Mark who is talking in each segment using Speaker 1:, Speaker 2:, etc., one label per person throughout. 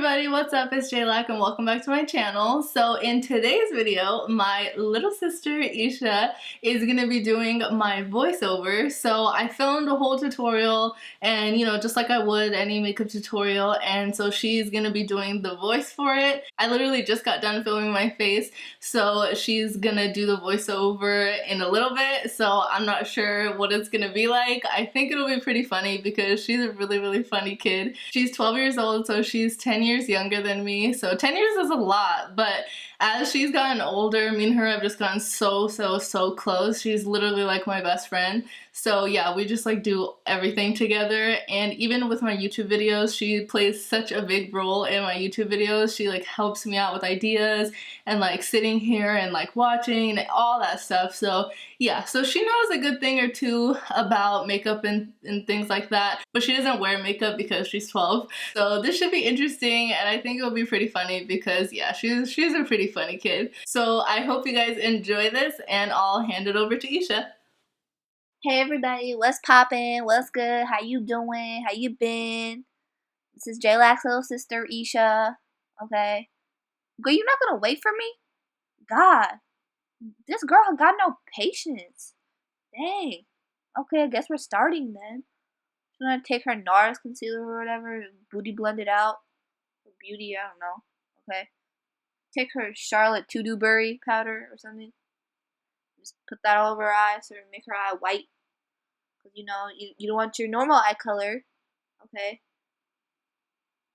Speaker 1: everybody, what's up? It's Lakh and welcome back to my channel. So in today's video, my little sister Esha is going to be doing my voiceover. So I filmed a whole tutorial and just like I would any makeup tutorial, and so she's going to be doing the voice for it. I literally just got done filming my face, so she's going to do the voiceover in a little bit. So I'm not sure what it's going to be like. I think it'll be pretty funny because she's a really funny kid. She's 12 years old, so she's 10 years younger than me. So 10 years is a lot, but as she's gotten older, me and her have just gotten so close. She's literally like my best friend. So yeah, we just like do everything together, and even with my YouTube videos, she plays such a big role in my YouTube videos. She like helps me out with ideas and like sitting here and like watching and all that stuff. So yeah, so she knows a good thing or two about makeup and things like that, but she doesn't wear makeup because she's 12. So this should be interesting, and I think it'll be pretty funny because yeah, she's a pretty funny kid. So I hope you guys enjoy this, and I'll hand it over to Esha.
Speaker 2: Hey everybody, what's poppin'? What's good? How you doing? How you been? This is Lakh's little sister, Esha. Okay. Girl, you not gonna wait for me? God. This girl got no patience. Dang. Okay, I guess we're starting then. She's gonna take her NARS concealer or whatever, booty blend it out. Or beauty, I don't know. Okay. Take her Charlotte to-do-berry powder or something. Just put that all over her eye so make her eye white. Because, you don't want your normal eye color. Okay?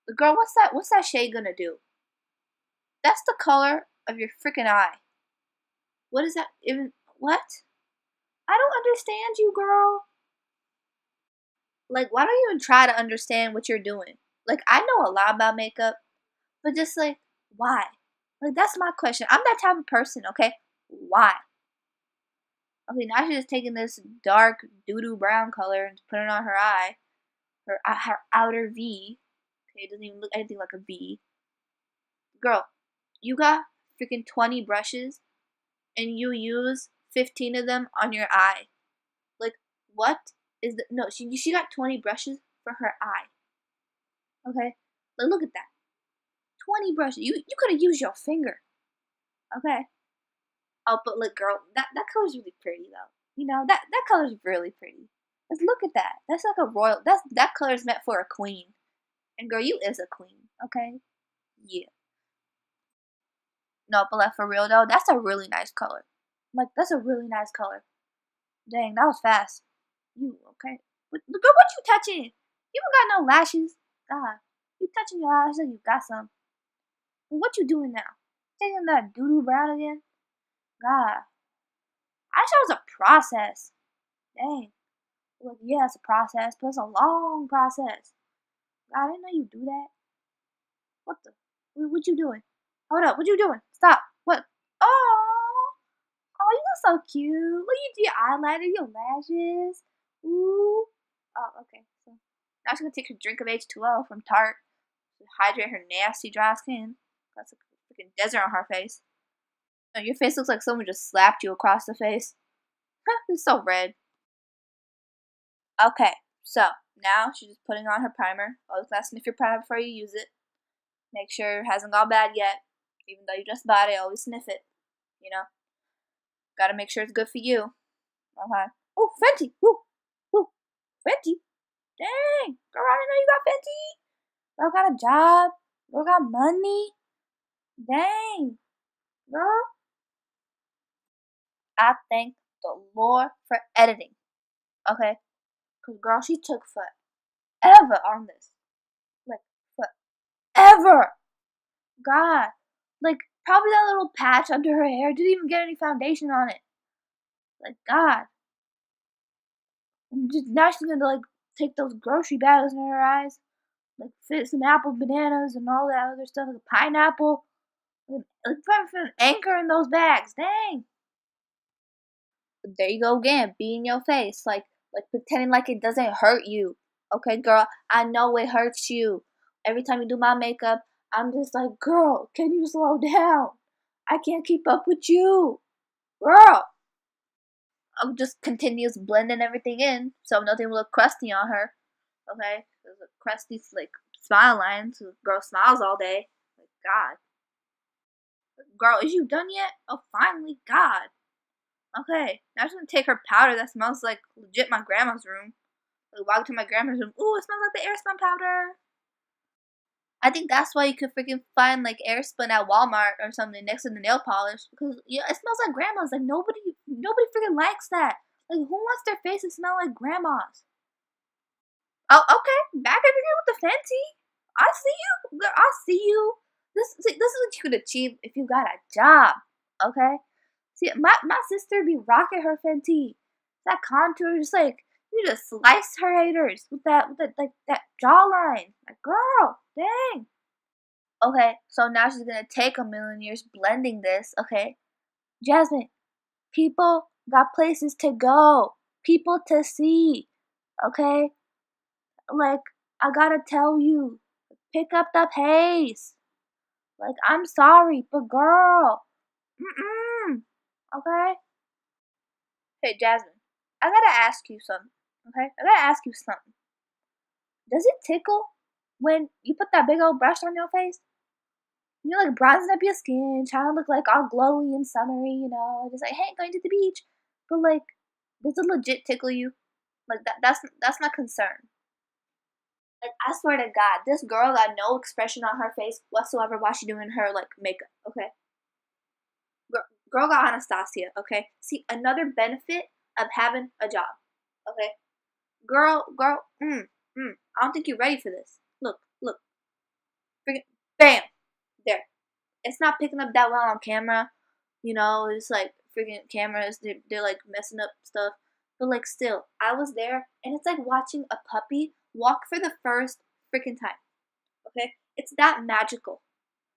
Speaker 2: But girl, what's that shade gonna do? That's the color of your freaking eye. What is that even? What? I don't understand you, girl. Like, why don't you even try to understand what you're doing? Like, I know a lot about makeup, but just like, why? Like, that's my question. I'm that type of person, okay? Why? Okay, now she's just taking this dark doo-doo brown color and putting it on her eye. Her outer V. Okay, it doesn't even look anything like a V. Girl, you got freaking 20 brushes and you use 15 of them on your eye. Like, what is the... No, she got 20 brushes for her eye. Okay? Like, look at that. 20 brushes. You could have used your finger. Okay? Oh, but look, girl, that color's really pretty, though. That color's really pretty. Let's look at that. That's like a royal... That color's meant for a queen. And girl, you is a queen, okay? Yeah. No, but like for real though, that's a really nice color. Like, that's a really nice color. Dang, that was fast. You, okay? Girl, what you touching? You don't got no lashes. God, you touching your eyes like you got some. What you doing now? Taking that doo-doo brown again? God. I thought it was a process. Dang. Look, yeah, it's a process, but it's a long process. God, I didn't know you do that. What the? What you doing? Hold up, what you doing? Stop. What? Oh, you look so cute. Look, you do your eyeliner, your lashes. Ooh. Oh, okay. So now she's gonna take her drink of H2O from Tarte to hydrate her nasty dry skin. That's a freaking desert on her face. No, your face looks like someone just slapped you across the face. It's so red. Okay, so now she's just putting on her primer. Always gotta sniff your primer before you use it. Make sure it hasn't gone bad yet. Even though you just bought it, always sniff it. Gotta make sure it's good for you. Okay. Oh, Fenty! Ooh! Fenty! Dang! Girl, I didn't know you got Fenty! Girl got a job. Girl got money. Dang! Girl. I thank the Lord for editing. Okay? Because, girl, she took forever on this. Like, forever! God. Like, probably that little patch under her hair didn't even get any foundation on it. Like, God. Now she's gonna, like, take those grocery bags in her eyes. Like, fit some apple, bananas, and all that other stuff. Like a pineapple. Like, probably fit an anchor in those bags. Dang. But there you go again. Be in your face. Like pretending like it doesn't hurt you. Okay, girl? I know it hurts you. Every time you do my makeup, I'm just like, girl, can you slow down? I can't keep up with you. Girl. I'll just continues blending everything in so nothing will look crusty on her. Okay? There's a crusty, like, smile lines. Girl smiles all day. Like, God. Girl, is you done yet? Oh, finally. God. Okay. Now she's gonna take her powder that smells like legit my grandma's room. Like, walk to my grandma's room. Ooh, it smells like the air spun powder. I think that's why you could freaking find like air spun at Walmart or something next to the nail polish because yeah, it smells like grandma's. Like nobody freaking likes that. Like who wants their face to smell like grandma's? Oh, okay. Back over here with the Fenty. I see you. Girl, I see you. This is what you could achieve if you got a job. Okay. See, my sister be rocking her Fenty. That contour, just like you just slice her haters with that like that jawline. Like, girl, dang. Okay, so now she's gonna take a million years blending this. Okay, Jasmine, people got places to go, people to see. Okay, like I gotta tell you, pick up the pace. Like I'm sorry, but girl, okay. Hey Jasmine, I gotta ask you something. Okay, I gotta ask you something. Does it tickle when you put that big old brush on your face? You're like bronzing up your skin, trying to look like all glowy and summery, just like, hey, going to the beach. But like, does it legit tickle you? Like that's my concern. Like I swear to God, this girl got no expression on her face whatsoever while she doing her like makeup. Okay, girl got Anastasia. Okay, see another benefit of having a job. Okay, girl, I don't think you're ready for this. Look, freaking bam, there. It's not picking up that well on camera. It's like freaking cameras, they're like messing up stuff. But like still, I was there and it's like watching a puppy walk for the first freaking time. Okay? It's that magical.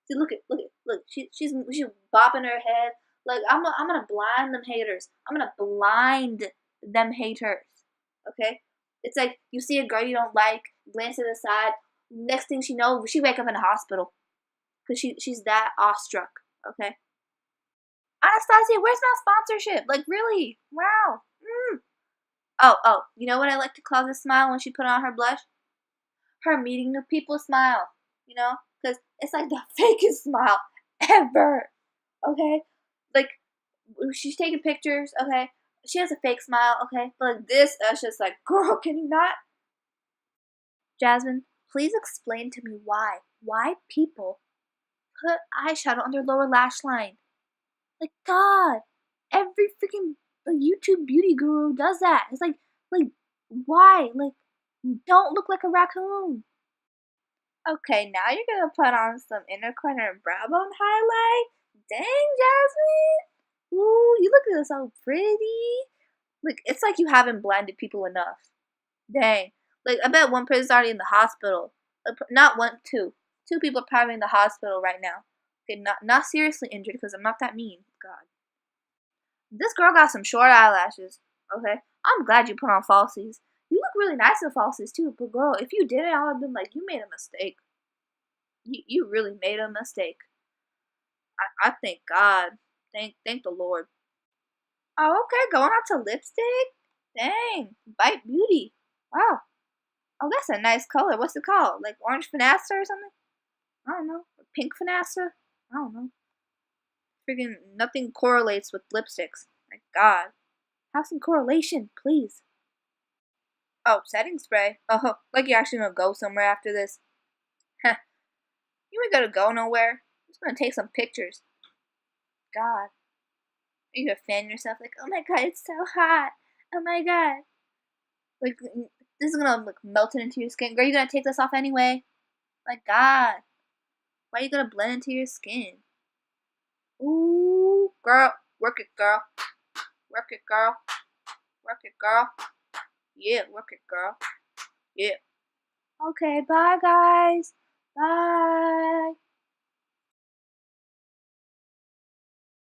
Speaker 2: See, look. She's bopping her head. Like I'm gonna blind them haters. I'm gonna blind them haters. Okay? It's like you see a girl you don't like, glance to the side. Next thing she knows, she wake up in the hospital because she's that awestruck. Okay. Anastasia, where's my sponsorship? Like, really? Wow. Oh, you know what I like to call this smile when she put on her blush? Her meeting new people smile. Because it's like the fakest smile ever. Okay? Like, she's taking pictures, okay? She has a fake smile, okay? But like this, it's just like, girl, can you not? Jasmine, please explain to me why. Why people put eyeshadow on their lower lash line? Like, God, every freaking YouTube beauty guru does that. It's like, why? Like, don't look like a raccoon. Okay, now you're gonna put on some inner corner brow bone highlight. Dang, Jasmine. Ooh, you look so pretty. Like, it's like you haven't blinded people enough. Dang. Like, I bet one person's already in the hospital. Not one, two. Two people are probably in the hospital right now. Okay, not seriously injured because I'm not that mean. God. This girl got some short eyelashes. Okay, I'm glad you put on falsies. You look really nice in falsies too. But girl, if you didn't, I would have been like, you made a mistake. You really made a mistake. I thank God. Thank the Lord. Oh, okay, going on to lipstick. Dang, Bite Beauty. Wow. Oh, that's a nice color. What's it called? Like orange finasta or something? I don't know. Pink finasta? I don't know. Freaking nothing correlates with lipsticks. My God. Have some correlation, please. Oh, setting spray. Oh, like you're actually gonna go somewhere after this. Heh. You ain't gonna go nowhere. I'm just gonna take some pictures. God. You gonna fan yourself like, oh my God, it's so hot. Oh my God. Like, this is gonna like melt it into your skin. Girl, you gonna take this off anyway? My God. Why are you gonna blend into your skin? Ooh, girl. Work it, girl. Work it, girl. Work it, girl. Yeah, work it, girl. Yeah. Okay, bye, guys. Bye.